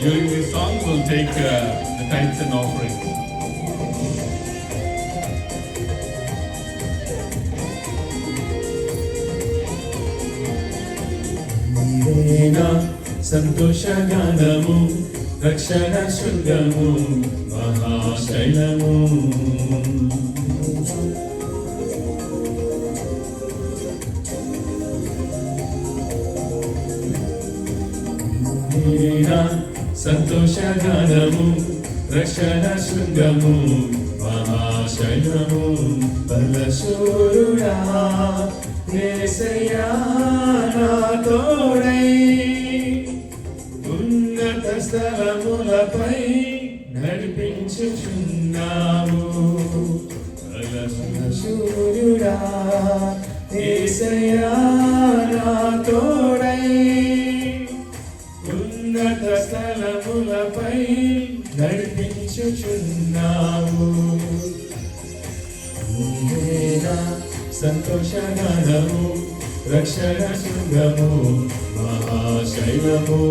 During this song, we'll take the tithes and offerings. సంతోషగానము రక్షణ శృంగము మహాశైలము సంతోషగానము రక్షణ శృంగము మహాశైలము బలశూరుడా యేసయ్యా నా తోడై ఉన్నత స్థలములపై నడిపించుచున్నావు బలశూరుడా యేసయ్యా నా తోడై ఉన్నత స్థలములపై నడిపించుచున్నావు సంతోషగానము రక్షణ శృంగము మహాశైలము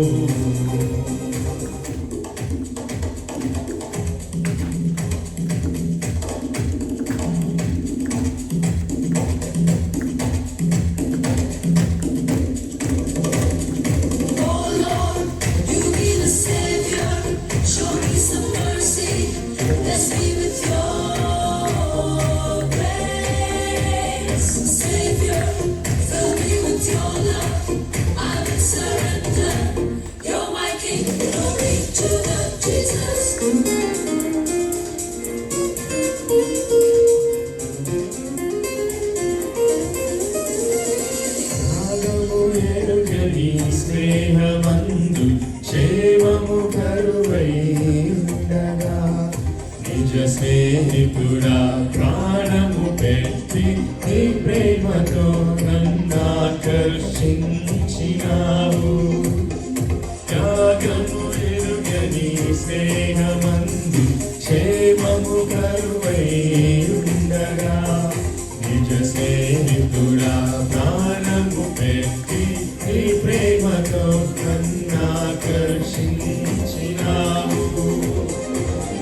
స్నేహమందు క్షేమము కరువై ఉండగా నిజ స్నేహితుడా ప్రాణము పెట్టి నీ ప్రేమతో నన్నాకర్షించినావు త్యాగము ఎరుగని స్నేహమందు క్షేమము కరువై ఉండగా నిజ స్నేహితుడా ప్రాణము పెట్టి నీ ప్రేమతో నన్నాకర్షించినావు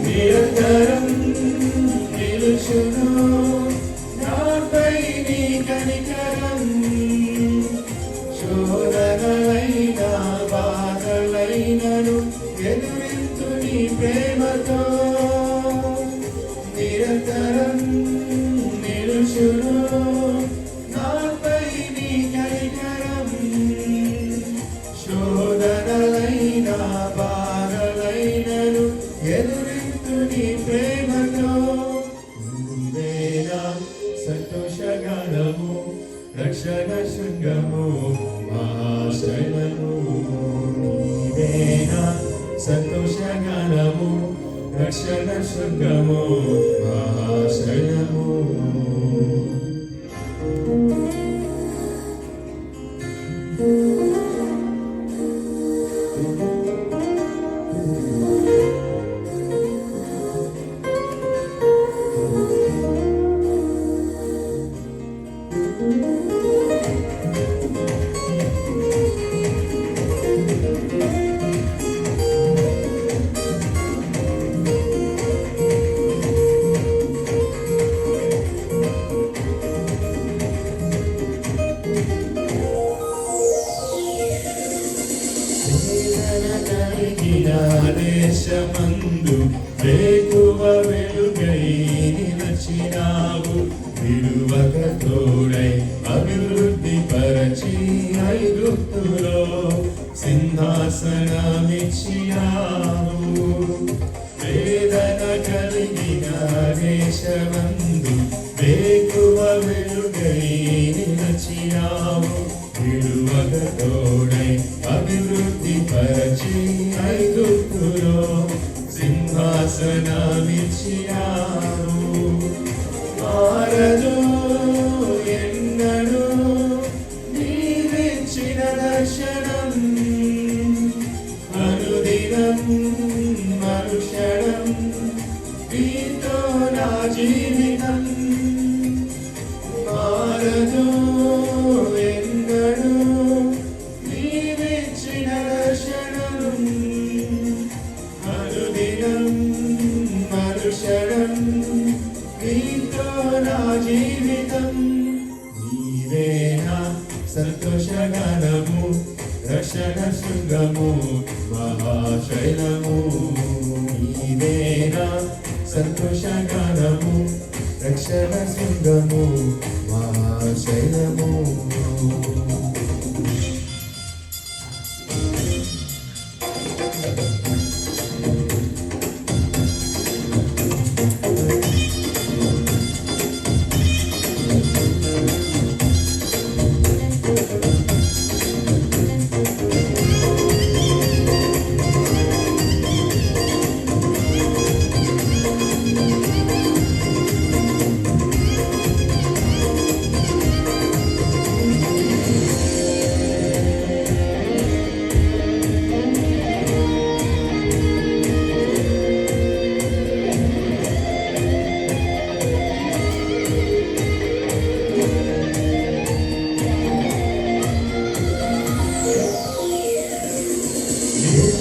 నిరంతరం నిలుచును నాపై నీ కనికరం శోధనలైన బాధలైనను ఎదురింతు నీ ప్రేమతో నిరంతరం నిలుచును నాపై నీ కనికరం శోధనలైన బాధలైనను ఎదురింతు నీ ప్రేమతో నువ్వేనా సంతోషగానము రక్షణ శృంగము మహాశైలము నీవేనా సంతోషగానము రక్షణ శృంగము మహాశైలము దేశమందు వేకువ వెలుగై నిలచినావు విడువక తోడై అభివృద్ధి పరచి ఐగుప్తులో సింహాసనమిచ్చినావు వేదన కలిగిన దేశమందు వేకువ వెలుగై నిలచినావు విడువక తోడై అభివృద్ధి పరచి ఐగుప్తులో సింహాసనమిచ్చినావు మారదు ఎన్నడూ నీవిచ్చిన దర్శనం అనుదినం మరుక్షణం నీతో నా జీవితం మారదు ఎన్నడూ నీవిచ్చిన దర్శనం సంతోషగానము రక్షణ శృంగము మహాశైలము నీవేనా సంతోషగానము రక్షణ శృంగము మహాశైలము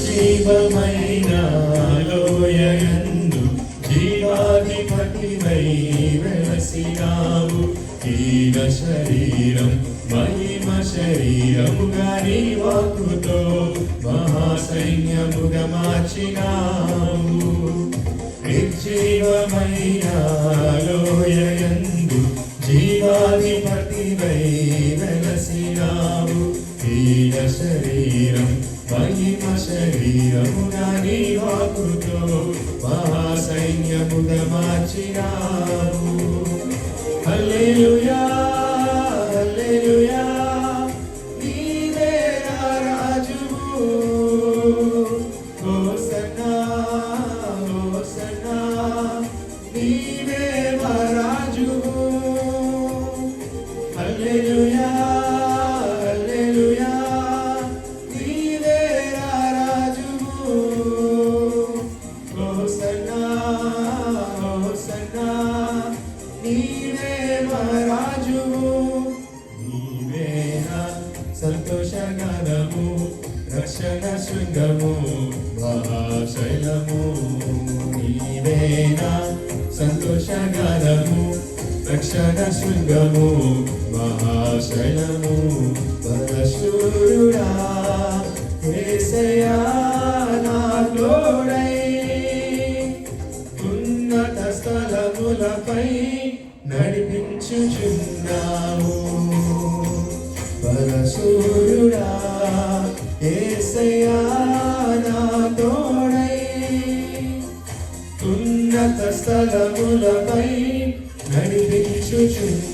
జీవమైన లోయయందు జీవాధిపతివై వెలసినావు హీన శరీరం మహిమ శరీరముగా నీ వాక్కుతో మహాసైన్యముగా మార్చినావు నిర్జీవమైన లోయయందు జీవాధిపతివై వెలసినావు హీన శరీరం మహిమ శరీరముగా నీ వాక్కుతో మహాసైన్యముగా మార్చినావు హల్లెలూయా హల్లెలూయా నీవే నా రాజువు హోసన్నా హోసన్నా నీవే మా రాజువు హల్లెలూయా హల్లెలూయా సంతోషగానము రక్షణ శృంగము మహాశైలము నీవేనా సంతోషగానము రక్షణ శృంగము మహాశైలము పరశూరుడా యేసయ్యా నా తోడై ఉన్నత స్థలములపై నడిపించుచున్నావు పరశూరుడా యేసయ్యా నా తోడై ఉన్నత స్థలములపై నడిపించుచున్నావు